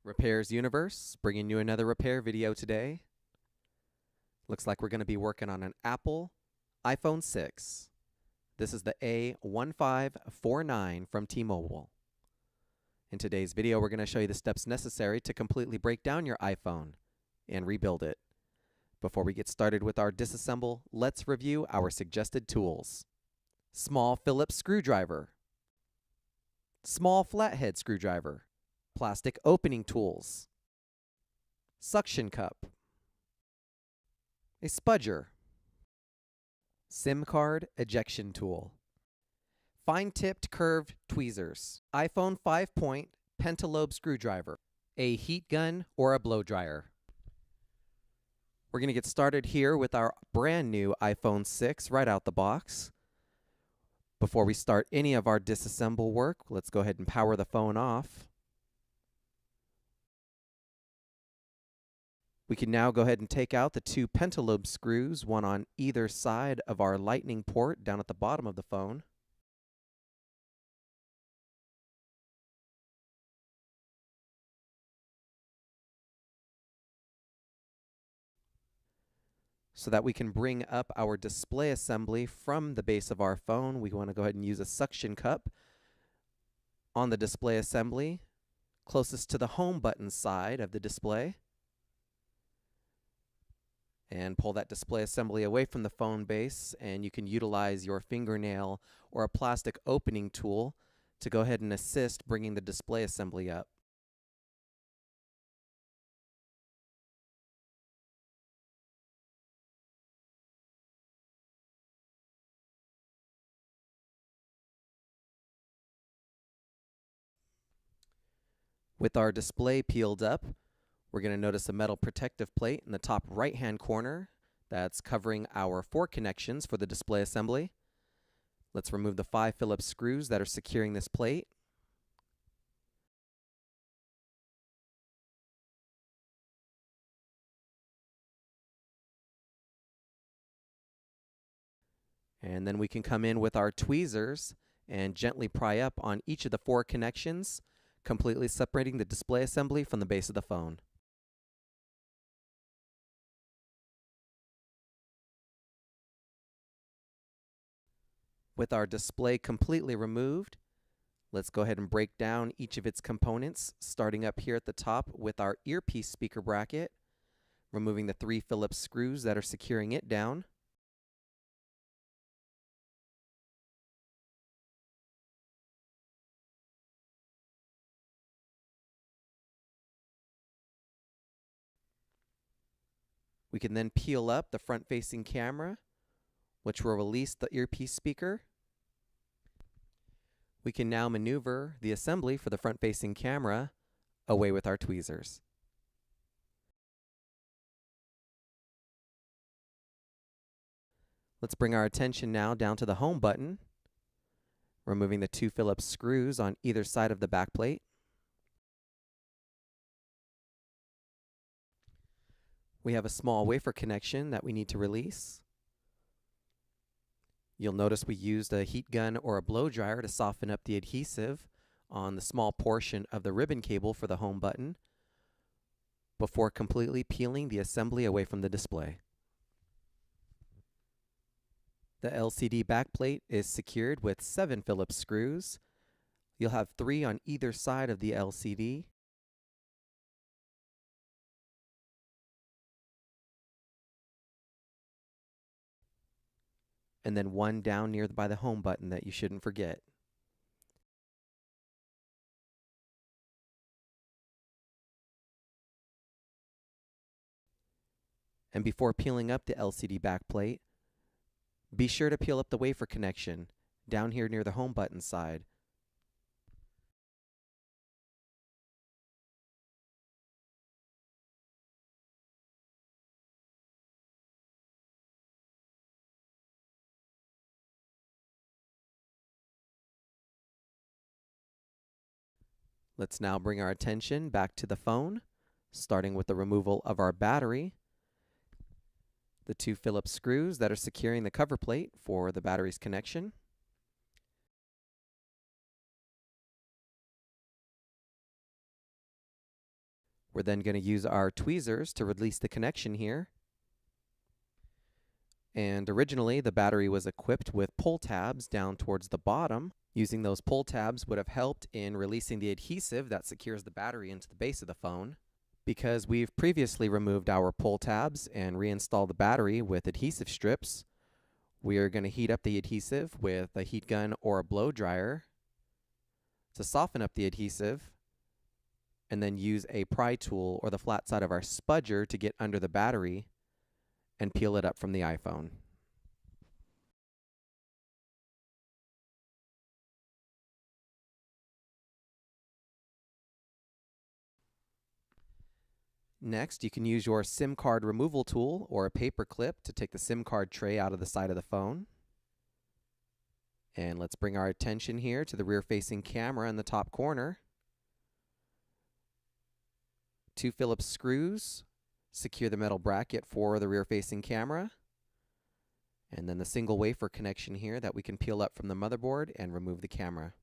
Repairs Universe, bringing you another repair video today. Looks like we're going to be working on an Apple iPhone 6. This is the A1549 from T-Mobile. In today's video, we're going to show you the steps necessary to completely break down your iPhone and rebuild it. Before we get started with our disassemble, let's review our suggested tools. Small Phillips screwdriver, small flathead screwdriver, plastic opening tools, suction cup, a spudger, SIM card ejection tool, fine-tipped curved tweezers, iPhone 5-point pentalobe screwdriver, a heat gun or a blow dryer. We're going to get started here with our brand new iPhone 6 right out the box. Before we start any of our disassemble work, let's go ahead and power the phone off. We can now go ahead and take out the two pentalobe screws, one on either side of our lightning port down at the bottom of the phone. So that we can bring up our display assembly from the base of our phone, we want to go ahead and use a suction cup on the display assembly closest to the home button side of the display. And pull that display assembly away from the phone base, and you can utilize your fingernail or a plastic opening tool to go ahead and assist bringing the display assembly up. With our display peeled up, we're going to notice a metal protective plate in the top right-hand corner that's covering our 4 connections for the display assembly. Let's remove the 5 Phillips screws that are securing this plate. And then we can come in with our tweezers and gently pry up on each of the 4 connections, completely separating the display assembly from the base of the phone. With our display completely removed, let's go ahead and break down each of its components, starting up here at the top with our earpiece speaker bracket, removing the 3 Phillips screws that are securing it down. We can then peel up the front-facing camera, which will release the earpiece speaker. We can now maneuver the assembly for the front-facing camera away with our tweezers. Let's bring our attention now down to the home button, removing the 2 Phillips screws on either side of the back plate. We have a small wafer connection that we need to release. You'll notice we used a heat gun or a blow dryer to soften up the adhesive on the small portion of the ribbon cable for the home button before completely peeling the assembly away from the display. The LCD backplate is secured with 7 Phillips screws. You'll have 3 on either side of the LCD. And then 1 down near by the home button that you shouldn't forget. And before peeling up the LCD backplate, be sure to peel up the wafer connection down here near the home button side. Let's now bring our attention back to the phone, starting with the removal of our battery, the 2 Phillips screws that are securing the cover plate for the battery's connection, We're then going to use our tweezers to release the connection here. And originally, the battery was equipped with pull tabs down towards the bottom. Using those pull tabs would have helped in releasing the adhesive that secures the battery into the base of the phone. Because we've previously removed our pull tabs and reinstalled the battery with adhesive strips, we are going to heat up the adhesive with a heat gun or a blow dryer to soften up the adhesive, and then use a pry tool or the flat side of our spudger to get under the battery and peel it up from the iPhone. Next, you can use your SIM card removal tool or a paper clip to take the SIM card tray out of the side of the phone. And let's bring our attention here to the rear-facing camera in the top corner. 2 Phillips screws secure the metal bracket for the rear-facing camera. And then the single wafer connection here that we can peel up from the motherboard and remove the camera.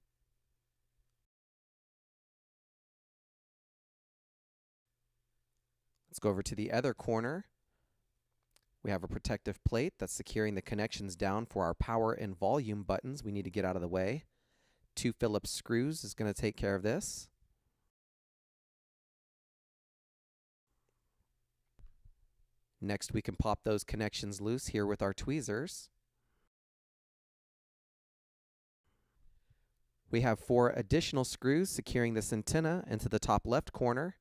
Let's go over to the other corner. We have a protective plate that's securing the connections down for our power and volume buttons we need to get out of the way. 2 Phillips screws is going to take care of this. Next, we can pop those connections loose here with our tweezers. We have 4 additional screws securing this antenna into the top left corner.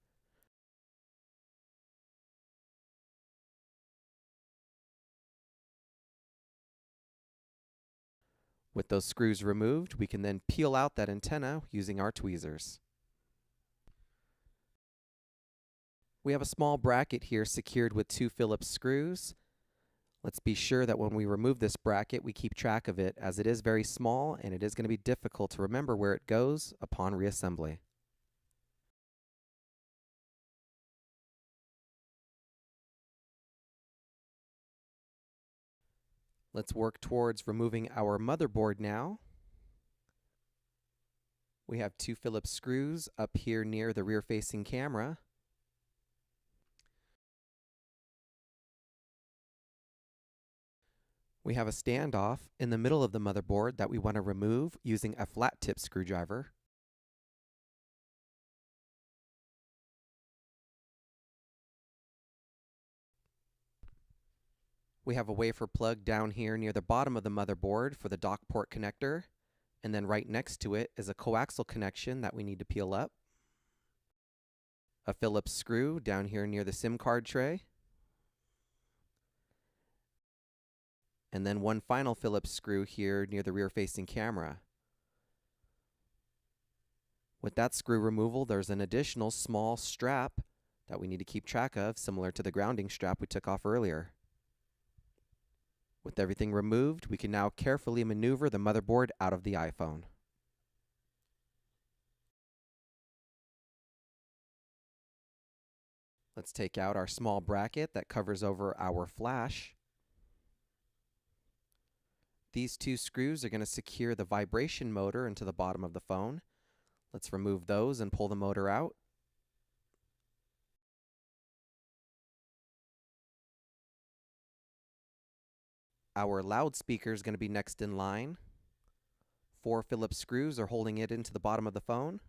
With those screws removed, we can then peel out that antenna using our tweezers. We have a small bracket here secured with 2 Phillips screws. Let's be sure that when we remove this bracket, we keep track of it, as it is very small and it is going to be difficult to remember where it goes upon reassembly. Let's work towards removing our motherboard now. We have 2 Phillips screws up here near the rear-facing camera. We have a standoff in the middle of the motherboard that we want to remove using a flat tip screwdriver. We have a wafer plug down here near the bottom of the motherboard for the dock port connector, and then right next to it is a coaxial connection that we need to peel up. A Phillips screw down here near the SIM card tray. And then one final Phillips screw here near the rear-facing camera. With that screw removal, there's an additional small strap that we need to keep track of, similar to the grounding strap we took off earlier. With everything removed, we can now carefully maneuver the motherboard out of the iPhone. Let's take out our small bracket that covers over our flash. These 2 screws are going to secure the vibration motor into the bottom of the phone. Let's remove those and pull the motor out. Our loudspeaker is going to be next in line. 4 Phillips screws are holding it into the bottom of the phone.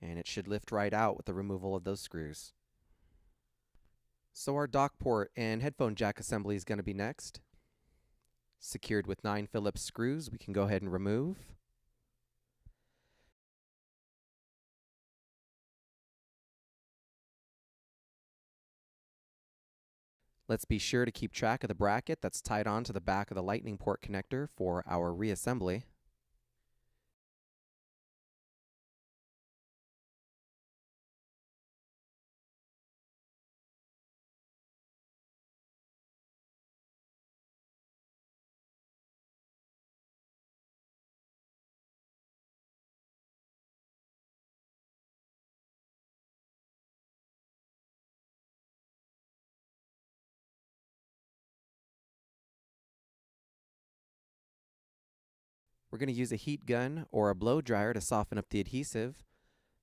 And it should lift right out with the removal of those screws. So our dock port and headphone jack assembly is going to be next. Secured with 9 Phillips screws, we can go ahead and remove. Let's be sure to keep track of the bracket that's tied onto the back of the lightning port connector for our reassembly. We're going to use a heat gun or a blow dryer to soften up the adhesive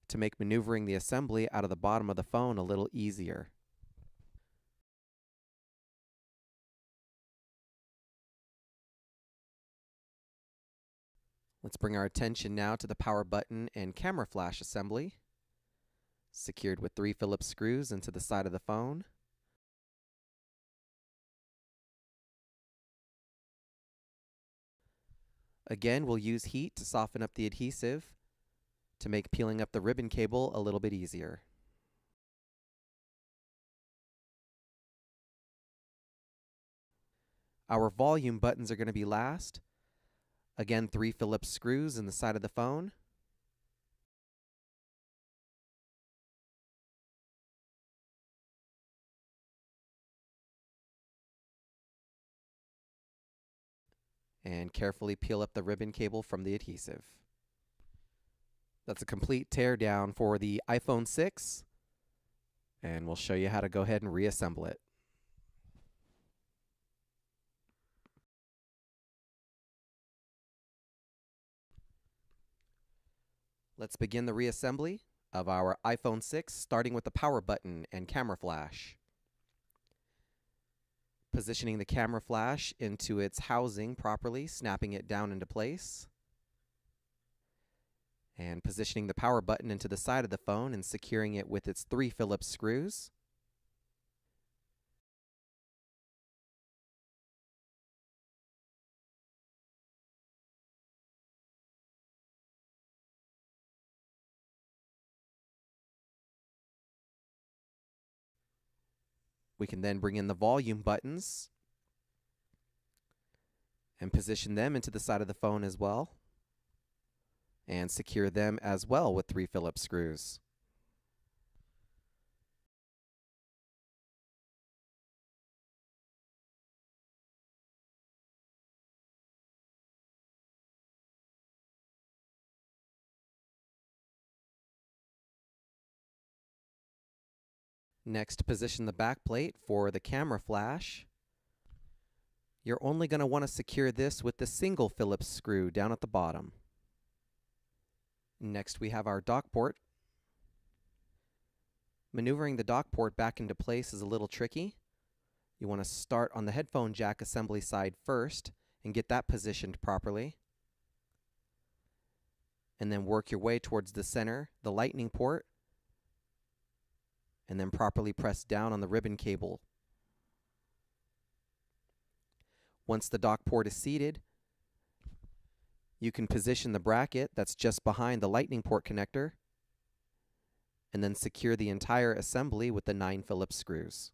to make maneuvering the assembly out of the bottom of the phone a little easier. Let's bring our attention now to the power button and camera flash assembly, secured with 3 Phillips screws into the side of the phone. Again, we'll use heat to soften up the adhesive to make peeling up the ribbon cable a little bit easier. Our volume buttons are going to be last. Again, 3 Phillips screws in the side of the phone. And carefully peel up the ribbon cable from the adhesive. That's a complete tear down for the iPhone 6, and we'll show you how to go ahead and reassemble it. Let's begin the reassembly of our iPhone 6, starting with the power button and camera flash. Positioning the camera flash into its housing properly, snapping it down into place. And positioning the power button into the side of the phone and securing it with its 3 Phillips screws. We can then bring in the volume buttons and position them into the side of the phone as well, and secure them as well with 3 Phillips screws. Next, position the back plate for the camera flash. You're only going to want to secure this with the single Phillips screw down at the bottom. Next, we have our dock port. Maneuvering the dock port back into place is a little tricky. You want to start on the headphone jack assembly side first and get that positioned properly. And then work your way towards the center, the lightning port, and then properly press down on the ribbon cable. Once the dock port is seated, you can position the bracket that's just behind the lightning port connector and then secure the entire assembly with the 9 Phillips screws.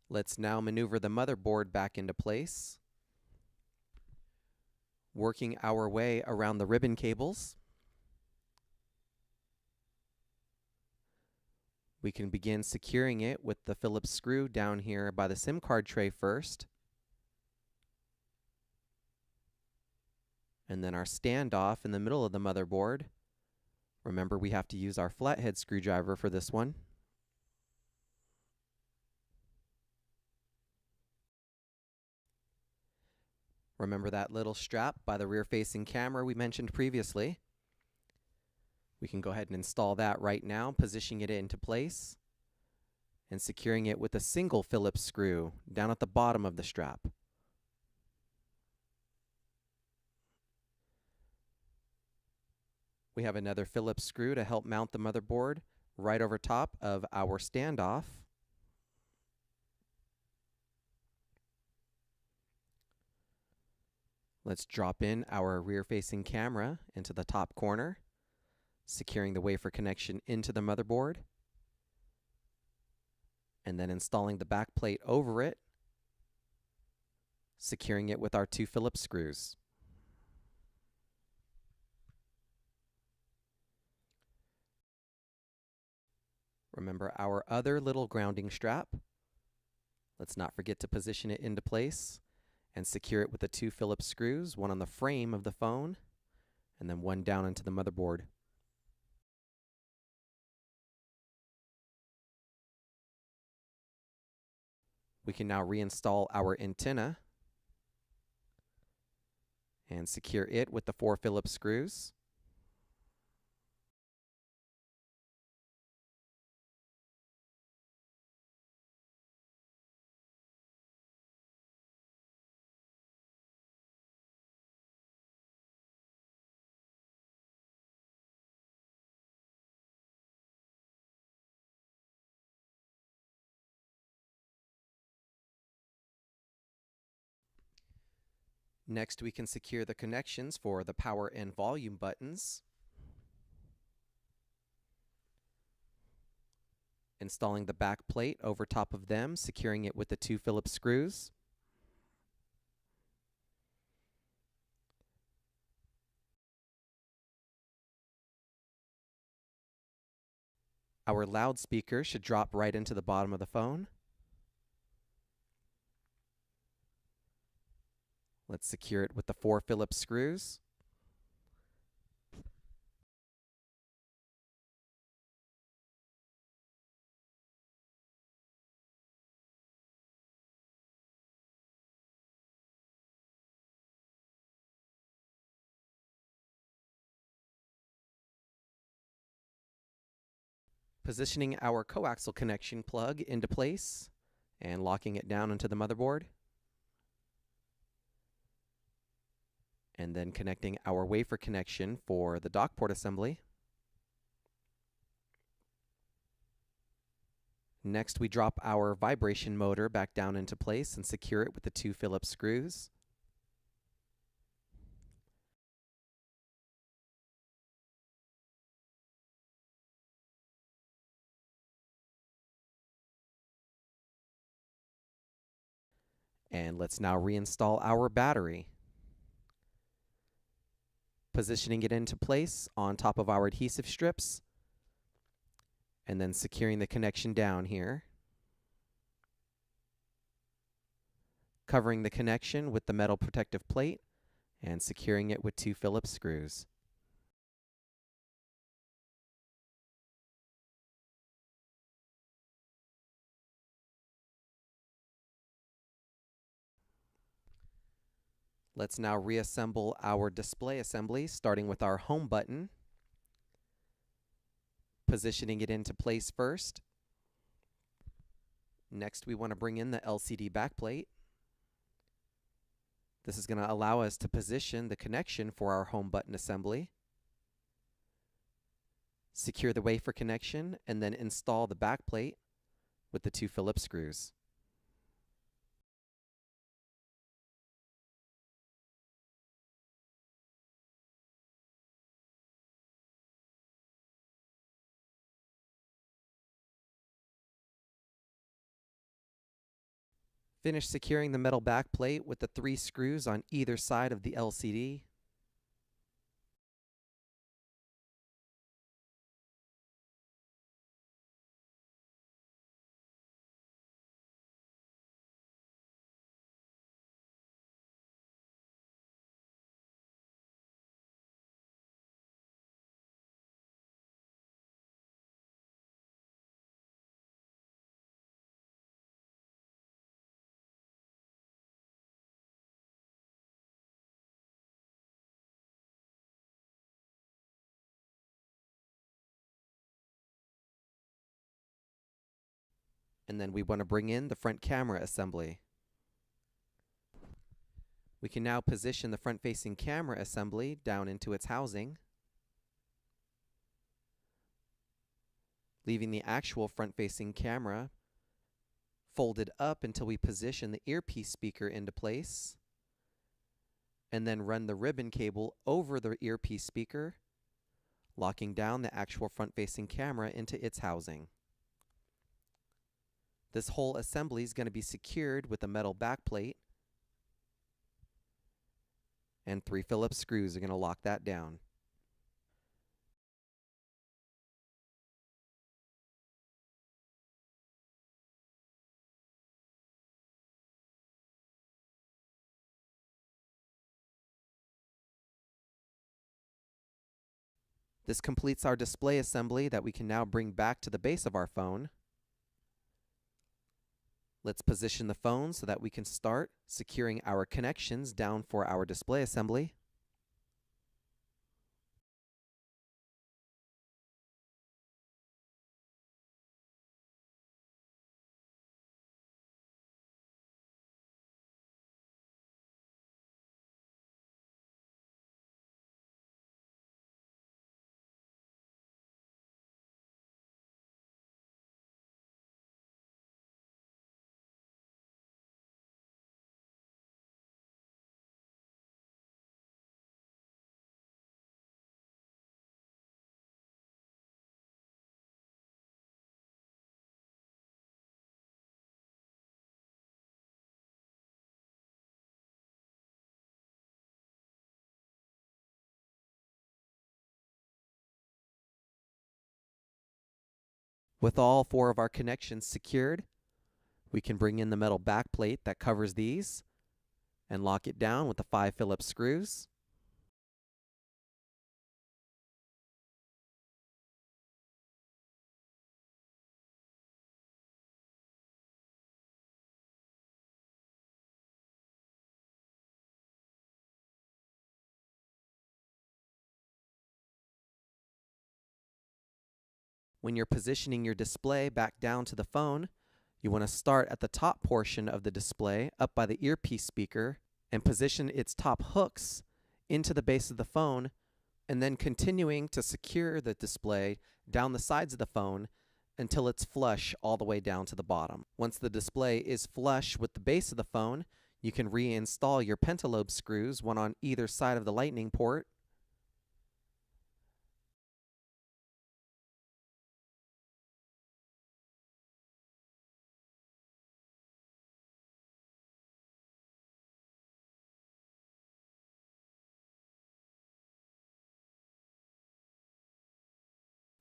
Let's now maneuver the motherboard back into place, working our way around the ribbon cables. We can begin securing it with the Phillips screw down here by the SIM card tray first, and then our standoff in the middle of the motherboard. Remember, we have to use our flathead screwdriver for this one. Remember that little strap by the rear-facing camera we mentioned previously? We can go ahead and install that right now, positioning it into place. and securing it with a single Phillips screw down at the bottom of the strap. We have another Phillips screw to help mount the motherboard right over top of our standoff. Let's drop in our rear-facing camera into the top corner, securing the wafer connection into the motherboard, and then installing the back plate over it, securing it with our 2 Phillips screws. Remember our other little grounding strap. Let's not forget to position it into place and secure it with the 2 Phillips screws, one on the frame of the phone, and then one down into the motherboard. We can now reinstall our antenna and secure it with the 4 Phillips screws. Next, we can secure the connections for the power and volume buttons. Installing the back plate over top of them, securing it with the 2 Phillips screws. Our loudspeaker should drop right into the bottom of the phone. Let's secure it with the 4 Phillips screws. Positioning our coaxial connection plug into place and locking it down into the motherboard. And then connecting our wafer connection for the dock port assembly. Next, we drop our vibration motor back down into place and secure it with the 2 Phillips screws. And let's now reinstall our battery. Positioning it into place on top of our adhesive strips, and then securing the connection down here. Covering the connection with the metal protective plate and securing it with 2 Phillips screws. Let's now reassemble our display assembly, starting with our home button. Positioning it into place first. Next, we want to bring in the LCD backplate. This is going to allow us to position the connection for our home button assembly. Secure the wafer connection, and then install the backplate with the 2 Phillips screws. Finish securing the metal backplate with the 3 screws on either side of the LCD. And then we want to bring in the front camera assembly. We can now position the front-facing camera assembly down into its housing, leaving the actual front-facing camera folded up until we position the earpiece speaker into place, and then run the ribbon cable over the earpiece speaker, locking down the actual front-facing camera into its housing. This whole assembly is going to be secured with a metal backplate, and 3 Phillips screws are going to lock that down. This completes our display assembly that we can now bring back to the base of our phone. Let's position the phone so that we can start securing our connections down for our display assembly. With all 4 of our connections secured, we can bring in the metal backplate that covers these and lock it down with the 5 Phillips screws. When you're positioning your display back down to the phone, you want to start at the top portion of the display up by the earpiece speaker and position its top hooks into the base of the phone, and then continuing to secure the display down the sides of the phone until it's flush all the way down to the bottom. Once the display is flush with the base of the phone, you can reinstall your pentalobe screws, one on either side of the lightning port.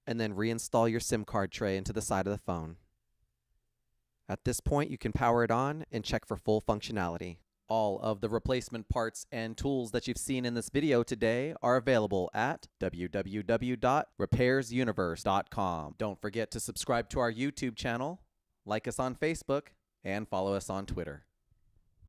And then reinstall your SIM card tray into the side of the phone. At this point, you can power it on and check for full functionality. All of the replacement parts and tools that you've seen in this video today are available at www.repairsuniverse.com. Don't forget to subscribe to our YouTube channel, like us on Facebook, and follow us on Twitter.